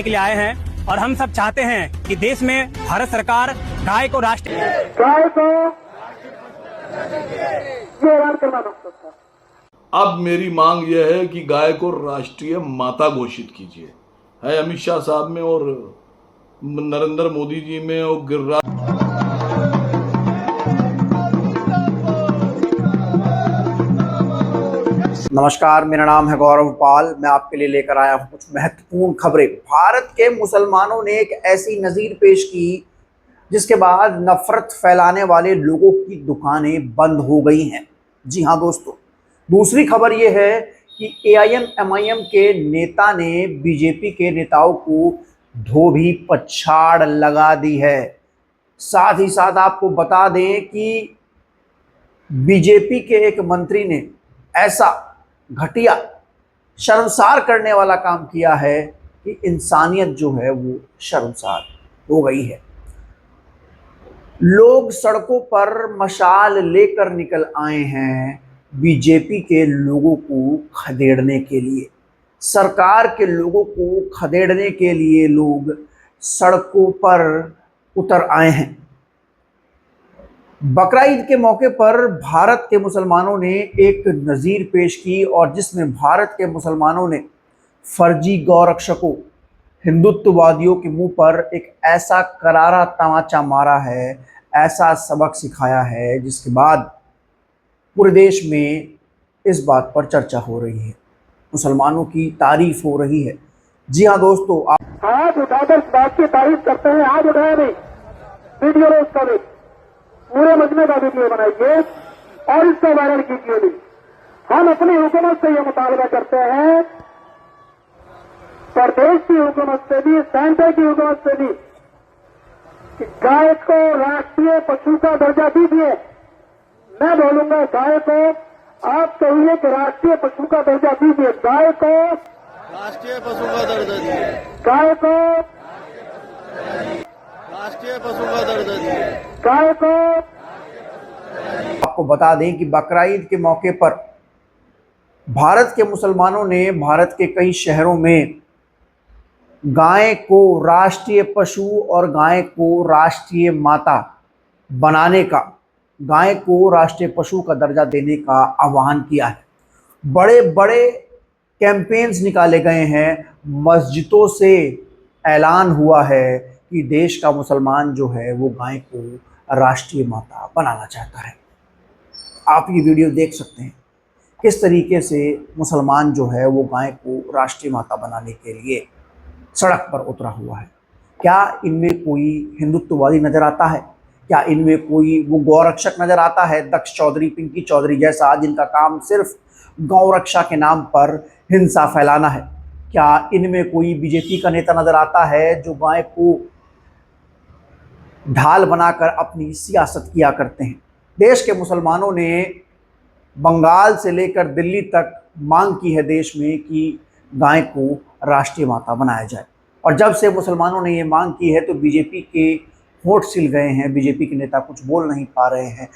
के लिए आए हैं और हम सब चाहते हैं कि देश में भारत सरकार गाय को राष्ट्रीय अब मेरी मांग यह है कि गाय को राष्ट्रीय माता घोषित कीजिए। है अमित शाह साहब में और नरेंद्र मोदी जी में और गिरिराज। नमस्कार, मेरा नाम है गौरव पाल। मैं आपके लिए लेकर आया हूं कुछ महत्वपूर्ण खबरें। भारत के मुसलमानों ने एक ऐसी नज़ीर पेश की जिसके बाद नफरत फैलाने वाले लोगों की दुकानें बंद हो गई हैं। जी हां दोस्तों, दूसरी खबर यह है कि AIM-MIM के नेता ने बीजेपी के नेताओं को धोबी पछाड़ लगा दी है। साथ ही साथ आपको बता दें कि बीजेपी के एक मंत्री ने ऐसा घटिया शर्मसार करने वाला काम किया है कि इंसानियत जो है वो शर्मसार हो गई है। लोग सड़कों पर मशाल लेकर निकल आए हैं बीजेपी के लोगों को खदेड़ने के लिए। सरकार के लोगों को खदेड़ने के लिए लोग सड़कों पर उतर आए हैं। बकरा ईद के मौके पर भारत के मुसलमानों ने एक नज़ीर पेश की और जिसमें भारत के मुसलमानों ने फर्जी गौरक्षकों, हिंदुत्ववादियों के मुंह पर एक ऐसा करारा तमाचा मारा है, ऐसा सबक सिखाया है, जिसके बाद पूरे देश में इस बात पर चर्चा हो रही है, मुसलमानों की तारीफ हो रही है। जी हाँ दोस्तों, आज उठाकर इस बात की तारीफ करते हैं। आज उठाया नहीं, वीडियो रोज का भी पूरे मजमे का वीडियो बनाइए और इसका वायरल कीजिए भी। हम अपनी हुकूमत से यह मुतालबा करते हैं, प्रदेश की हुकूमत से भी, सेंटर की हुकूमत से भी, कि गाय को राष्ट्रीय पशु का दर्जा दीजिए। मैं बोलूंगा गाय को, आप कहिए कि राष्ट्रीय पशु का दर्जा दीजिए। गाय को राष्ट्रीय पशु का दर्जा दिए, गाय को राष्ट्रीय पशु का दर्जा दिए, गाय को। आपको बता दें कि बकरा ईद के मौके पर भारत के मुसलमानों ने भारत के कई शहरों में गाय को राष्ट्रीय पशु और गाय को राष्ट्रीय माता बनाने का, गाय को राष्ट्रीय पशु का दर्जा देने का आह्वान किया है। बड़े बड़े कैंपेन्स निकाले गए हैं, मस्जिदों से ऐलान हुआ है कि देश का मुसलमान जो है वो गाय को राष्ट्रीय माता बनाना चाहता है। आप ये वीडियो देख सकते हैं किस तरीके से मुसलमान जो है वो गाय को राष्ट्रीय माता बनाने के लिए सड़क पर उतरा हुआ है। क्या इनमें कोई हिंदुत्ववादी नज़र आता है? क्या इनमें कोई वो गौरक्षक नज़र आता है, दक्ष चौधरी, पिंकी चौधरी जैसा, जिनका काम सिर्फ गौ रक्षा के नाम पर हिंसा फैलाना है? क्या इनमें कोई बीजेपी का नेता नज़र आता है जो गाय को ढाल बनाकर अपनी सियासत किया करते हैं? देश के मुसलमानों ने बंगाल से लेकर दिल्ली तक मांग की है देश में कि गाय को राष्ट्रीय माता बनाया जाए, और जब से मुसलमानों ने ये मांग की है तो बीजेपी के होठ सिल गए हैं। बीजेपी के नेता कुछ बोल नहीं पा रहे हैं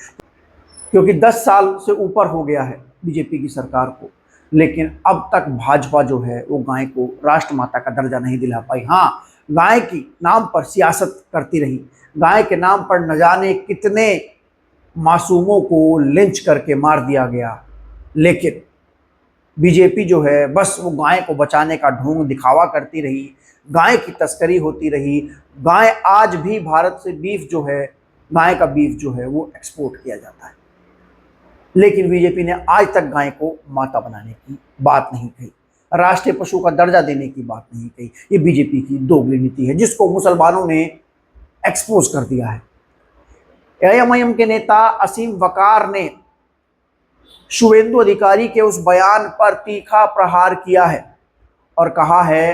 क्योंकि 10 साल से ऊपर हो गया है बीजेपी की सरकार को, लेकिन अब तक भाजपा जो है वो गाय को राष्ट्रमाता का दर्जा नहीं दिला पाई। हाँ, गाय के नाम पर सियासत करती रही, गाय के नाम पर न जाने कितने मासूमों को लिंच करके मार दिया गया, लेकिन बीजेपी जो है बस वो गाय को बचाने का ढोंग दिखावा करती रही, गाय की तस्करी होती रही। गाय आज भी भारत से बीफ जो है, गाय का बीफ जो है वो एक्सपोर्ट किया जाता है, लेकिन बीजेपी ने आज तक गाय को माता बनाने की बात नहीं कही, राष्ट्रीय पशु का दर्जा देने की बात नहीं कही। ये बीजेपी की दोगली नीति है जिसको मुसलमानों ने एक्सपोज कर दिया है। AIM-MIM के नेता असीम वकार ने शुवेंदु अधिकारी के उस बयान पर तीखा प्रहार किया है और कहा है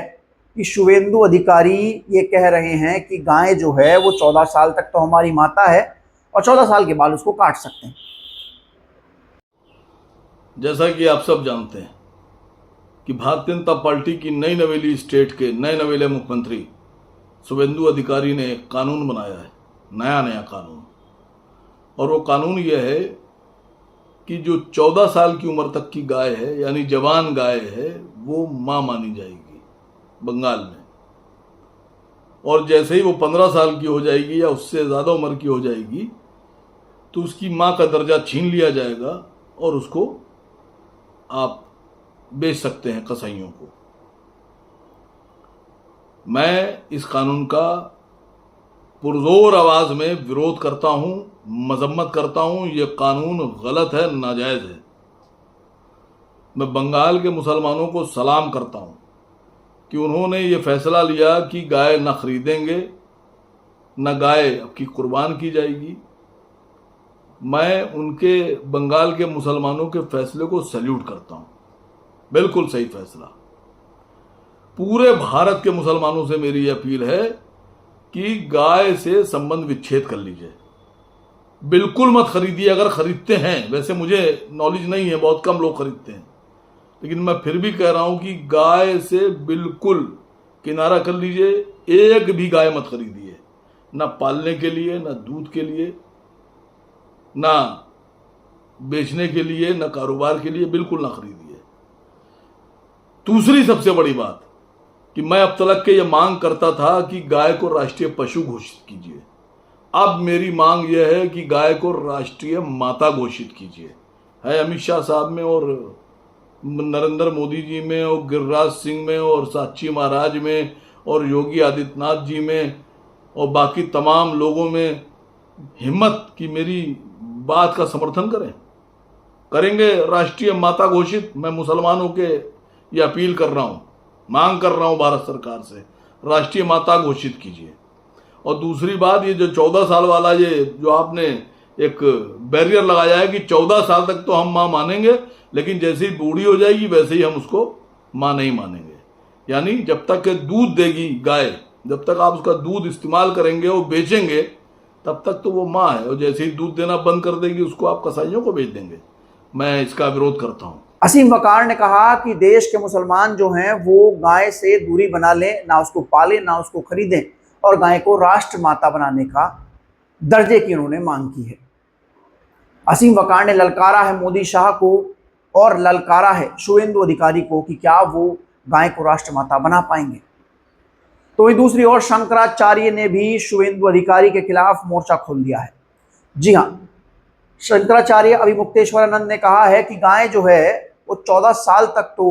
कि शुवेंदु अधिकारी ये कह रहे हैं कि गाय जो है वो 14 साल तक तो हमारी माता है और 14 साल के बाद उसको काट सकते हैं। जैसा कि आप सब जानते हैं कि भारतीय जनता पार्टी की नई नवेली स्टेट के नए नवेले मुख्यमंत्री शुवेंदु अधिकारी ने एक कानून बनाया है, नया कानून, और वो कानून यह है कि जो 14 साल की उम्र तक की गाय है, यानी जवान गाय है, वो मां मानी जाएगी बंगाल में। और जैसे ही वो 15 साल की हो जाएगी या उससे ज़्यादा उम्र की हो जाएगी तो उसकी माँ का दर्जा छीन लिया जाएगा और उसको आप बेच सकते हैं कसाईयों को। मैं इस कानून का पुरजोर आवाज में विरोध करता हूं, मजम्मत करता हूं। यह कानून गलत है, नाजायज है। मैं बंगाल के मुसलमानों को सलाम करता हूं कि उन्होंने ये फैसला लिया कि गाय न खरीदेंगे, न गाय अब की कुर्बान की जाएगी। मैं उनके बंगाल के मुसलमानों के फैसले को सैल्यूट करता हूं। बिल्कुल सही फैसला। पूरे भारत के मुसलमानों से मेरी अपील है कि गाय से संबंध विच्छेद कर लीजिए। बिल्कुल मत खरीदिए अगर खरीदते हैं। वैसे मुझे नॉलेज नहीं है, बहुत कम लोग खरीदते हैं, लेकिन मैं फिर भी कह रहा हूं कि गाय से बिल्कुल किनारा कर लीजिए। एक भी गाय मत खरीदिए, ना पालने के लिए, ना दूध के लिए, ना बेचने के लिए, ना कारोबार के लिए। बिल्कुल ना खरीदिए। दूसरी सबसे बड़ी बात कि मैं अब तक के ये मांग करता था कि गाय को राष्ट्रीय पशु घोषित कीजिए। अब मेरी मांग यह है कि गाय को राष्ट्रीय माता घोषित कीजिए। है अमित शाह साहब में और नरेंद्र मोदी जी में और गिरिराज सिंह में और साक्षी महाराज में और योगी आदित्यनाथ जी में और बाकी तमाम लोगों में हिम्मत कि मेरी बात का समर्थन करेंगे राष्ट्रीय माता घोषित। मैं मुसलमानों के ये अपील कर रहा हूं, मांग कर रहा हूं भारत सरकार से, राष्ट्रीय माता घोषित कीजिए। और दूसरी बात, ये जो 14 साल वाला ये जो आपने एक बैरियर लगाया है कि 14 साल तक तो हम मां मानेंगे, लेकिन जैसे ही बूढ़ी हो जाएगी वैसे ही हम उसको मां नहीं मानेंगे। यानी जब तक दूध देगी गाय, जब तक आप उसका दूध इस्तेमाल करेंगे और बेचेंगे, तब तक तो वो मां है, और जैसे ही दूध देना बंद कर देगी उसको आप कसाईयों को बेच देंगे। मैं इसका विरोध करता हूं। असीम वकार ने कहा कि देश के मुसलमान जो हैं वो गाय से दूरी बना लें, ना उसको पालें, ना उसको खरीदें, और गाय को राष्ट्र माता बनाने का दर्जे की उन्होंने मांग की है। असीम वकार ने ललकारा है मोदी शाह को और ललकारा है शुवेंदु अधिकारी को कि क्या वो गाय को राष्ट्र माता बना पाएंगे। तो वही दूसरी ओर शंकराचार्य ने भी शुवेंदु अधिकारी के खिलाफ मोर्चा खोल दिया है। जी हाँ, शंकराचार्य अभिमुक्तेश्वरानंद ने कहा है कि गाय जो है वो 14 साल तक तो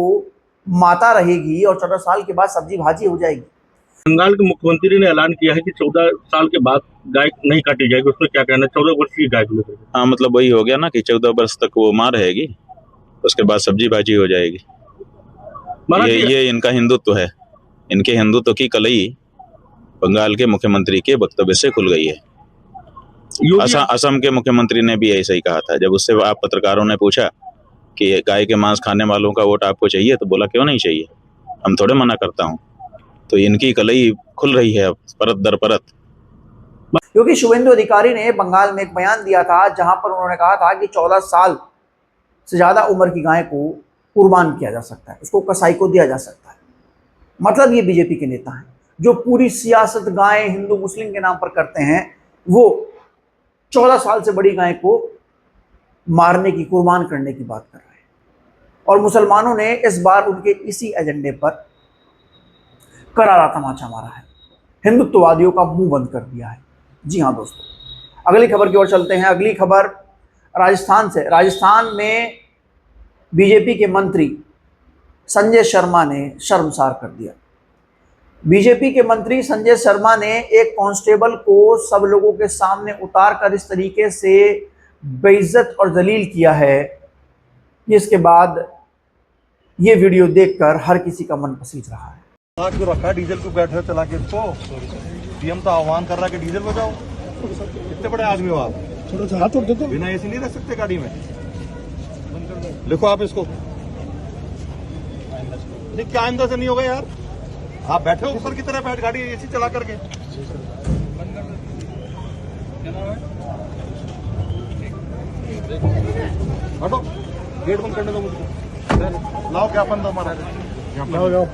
माता रहेगी और 14 साल के बाद सब्जी भाजी हो जाएगी। बंगाल के मुख्यमंत्री ने ऐलान किया है कि 14 साल के बाद गाय नहीं काटी जाएगी। उसमें क्या कहना है? 14 वर्ष की गाय को लेकर। हाँ, मतलब वही हो गया ना कि 14 वर्ष तक वो मां रहेगी, उसके बाद सब्जी भाजी हो जाएगी। ये इनका हिंदुत्व है। इनके हिंदुत्व की कलई बंगाल के मुख्यमंत्री के वक्तव्य से खुल गई है। असम के मुख्यमंत्री ने भी ऐसा ही कहा था। जब उससे आप पत्रकारों ने पूछा कि गाय के मांस खाने वालों का वोट आपको चाहिए, तो बोला क्यों नहीं चाहिए, हम थोड़े मना करता हूं। तो इनकी कलई खुल रही है परत दर परत। क्योंकि शुवेंदु अधिकारी ने बंगाल में एक बयान दिया था जहां पर उन्होंने कहा था कि 14 साल से ज्यादा उम्र की गाय को कुर्बान किया जा सकता है, उसको कसाई को दिया जा सकता है। मतलब ये बीजेपी के नेता हैं जो पूरी सियासत गाय हिंदू मुस्लिम के नाम पर करते हैं, वो 14 साल से बड़ी गाय को मारने की, कुर्बान करने की बात कर रहे हैं। और मुसलमानों ने इस बार उनके इसी एजेंडे पर करारा तमाचा मारा है, हिंदुत्ववादियों का मुंह बंद कर दिया है। जी हाँ दोस्तों, अगली खबर की ओर चलते हैं। अगली खबर राजस्थान से। राजस्थान में बीजेपी के मंत्री संजय शर्मा ने शर्मसार कर दिया। बीजेपी के मंत्री संजय शर्मा ने एक कांस्टेबल को सब लोगों के सामने उतार कर इस तरीके से बेइज्जत और जलील किया है, जिसके बाद ये वीडियो देखकर हर किसी का मन पसीज रहा है। आग क्यों रखा है? डीजल क्यों बैठ रहे हो चला के इसको? सीएम तो आह्वान कर रहा है कि डीजल बचाओ। कितने बड़े आदमी हो आप? छोड़ो, हाथ उठ दो। बिना एसी नहीं रख सकते गाड़ी में। लिखो आप इसको। नहीं, क्या आइंदा से नहीं होगा यार। आप बैठे हो ऊपर की तरह, बैठ गाड़ी एसी चला करके। हटो, गेट बंद करने दो मुझको। लाओ ज्ञापन दो हमारा। जाओ।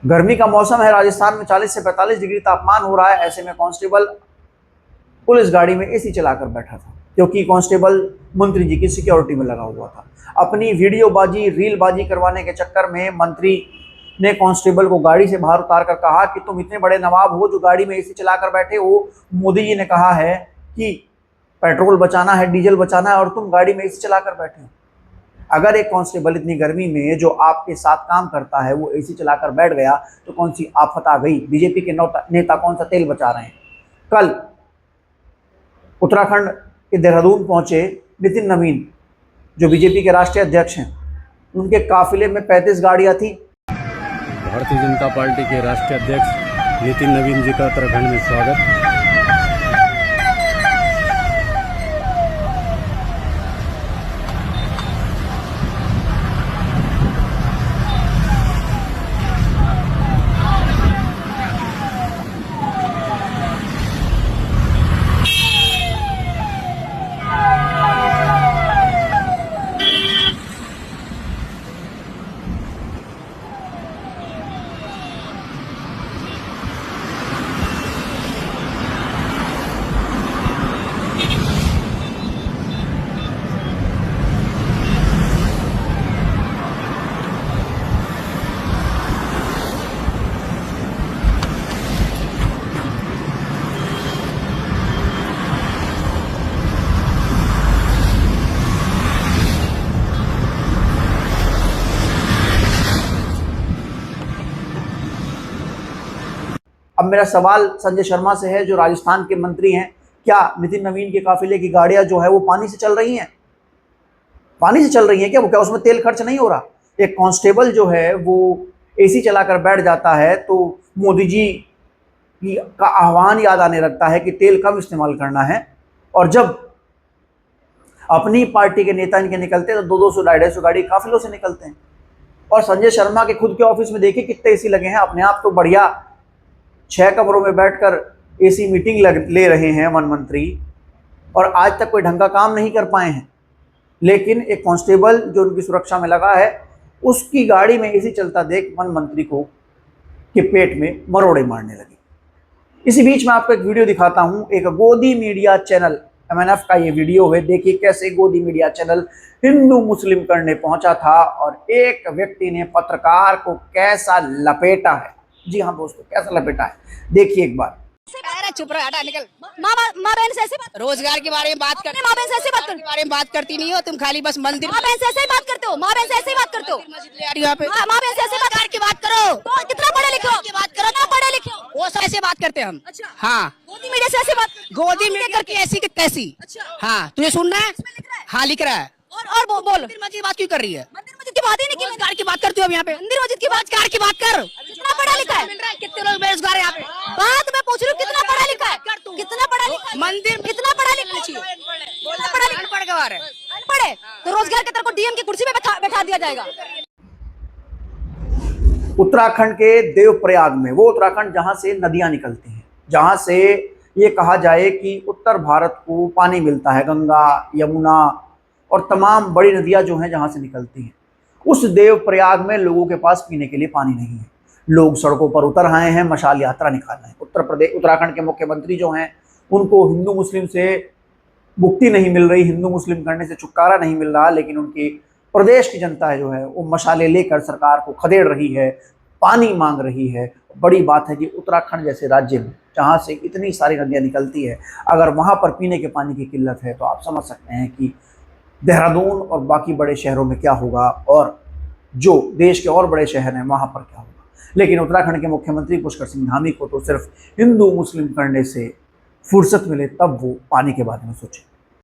गर्मी का मौसम है, राजस्थान में 40 से 45 डिग्री तापमान हो रहा है। ऐसे में कांस्टेबल पुलिस गाड़ी में एसी चलाकर बैठा था, क्योंकि कांस्टेबल मंत्री जी की सिक्योरिटी में लगा हुआ था। अपनी वीडियोबाजी, रीलबाजी करवाने के चक्कर में मंत्री ने कांस्टेबल को गाड़ी से बाहर उतार कर कहा कि तुम इतने बड़े नवाब हो जो गाड़ी में एसी चलाकर बैठे हो। मोदी जी ने कहा है कि पेट्रोल बचाना है, डीजल बचाना है, और तुम गाड़ी में एसी चलाकर बैठे हो। अगर एक कांस्टेबल इतनी गर्मी में जो आपके साथ काम करता है वो एसी चलाकर बैठ गया तो कौन सी आफत आ गई। बीजेपी के नेता कौन सा तेल बचा रहे हैं। कल उत्तराखंड के देहरादून पहुंचे नितिन नवीन जो बीजेपी के राष्ट्रीय अध्यक्ष हैं। उनके काफिले में 35 गाड़ियां थी। भारतीय जनता पार्टी के राष्ट्रीय अध्यक्ष नितिन नवीन जी का उत्तराखंड में स्वागत। अब मेरा सवाल संजय शर्मा से है जो राजस्थान के मंत्री हैं, क्या नितिन नवीन के काफिले की गाड़ियां जो है वो पानी से चल रही हैं? पानी से चल रही हैं क्या उसमें तेल खर्च नहीं हो रहा? एक कांस्टेबल जो है वो एसी चलाकर बैठ जाता है तो मोदी जी का आह्वान याद आने लगता है कि तेल कम इस्तेमाल करना है, और जब अपनी पार्टी के नेता इनके निकलते हैं तो 200 250 गाड़ी काफिलों से निकलते हैं। और संजय शर्मा के खुद के ऑफिस में देखिए कितने एसी लगे हैं। अपने आप तो बढ़िया 6 कमरों में बैठकर एसी मीटिंग ले रहे हैं वन मंत्री, और आज तक कोई ढंग का काम नहीं कर पाए हैं। लेकिन एक कांस्टेबल जो उनकी सुरक्षा में लगा है उसकी गाड़ी में एसी चलता देख वन मंत्री को के पेट में मरोड़े मारने लगे। इसी बीच में आपको एक वीडियो दिखाता हूं। एक गोदी मीडिया चैनल MNF का ये वीडियो है। देखिए कैसे गोदी मीडिया चैनल हिंदू मुस्लिम करने पहुंचा था और एक व्यक्ति ने पत्रकार को कैसा लपेटा है। जी हाँ दोस्तों, कैसा लपेटा है देखिए एक बार। अरे चुप रहा, हटा निकल। माँ बहन से ऐसे बात, रोजगार के बारे में बात करते, माँ बहन से ऐसे बात बारे में बात करती नहीं हो तुम, खाली बस मंदिर। माँ बहन से ऐसे ही बात करते हो, माँ बहन से ऐसे ही बात करते हो। यहाँ पे माँ बहन से ऐसे बात की बात करो तो कितना पढ़े लिखे हो, बात करो ना पढ़े लिखे हो, वो सब ऐसे बात करते हम। अच्छा हाँ, गोदी मीडिया से ऐसे बात, गोदी मीडिया करके ऐसी की तैसी। हाँ तुझे सुनना है? हाँ लिख रहा है। और बोल मंदिर मस्जिद बात क्यों कर रही है? मंदिर मस्जिद की बात ही नहीं की, रोजगार की बात करती हो अब यहाँ पे। मंदिर मस्जिद की बात कार की बात कर। कितना पढ़ा लिखा है? कितने लोग बेरोजगार है यहाँ पे? बात मैं पूछ रही हूँ, कितना पढ़ा लिखा है? कितना पढ़ा लिखा है? मंदिर कितना पढ़ा लिखा चाहिए? कितना पढ़ा लिखा? पढ़ गवार है, अनपढ़ है तो रोजगार के तरफ को डीएम की कुर्सी पे बैठा दिया जाएगा। उत्तराखंड के देवप्रयाग में, वो उत्तराखंड जहां से नदियां निकलती हैं, जहां से ये कहा जाए कि उत्तर भारत को पानी मिलता है, गंगा यमुना और तमाम बड़ी नदियां जो हैं जहां से निकलती हैं, उस देवप्रयाग में लोगों के पास पीने के लिए पानी नहीं है। लोग सड़कों पर उतर आए हैं मशाल यात्रा निकाल रहे हैं। उत्तराखंड के मुख्यमंत्री जो हैं उनको हिंदू मुस्लिम से मुक्ति नहीं मिल रही, हिंदू मुस्लिम करने से छुटकारा नहीं मिल रहा, लेकिन उनकी प्रदेश की जनता है जो है वो मशाले लेकर सरकार को खदेड़ रही है, पानी मांग रही है। बड़ी बात है कि उत्तराखंड जैसे राज्य में जहाँ से इतनी सारी नदियाँ निकलती है, अगर वहाँ पर पीने के पानी की किल्लत है तो आप समझ सकते हैं कि देहरादून और बाकी बड़े शहरों में क्या होगा, और जो देश के और बड़े शहर हैं वहाँ पर क्या होगा। लेकिन उत्तराखंड के मुख्यमंत्री पुष्कर सिंह धामी को तो सिर्फ हिंदू मुस्लिम करने से फुर्सत मिले तब वो पानी के बारे में सोचे।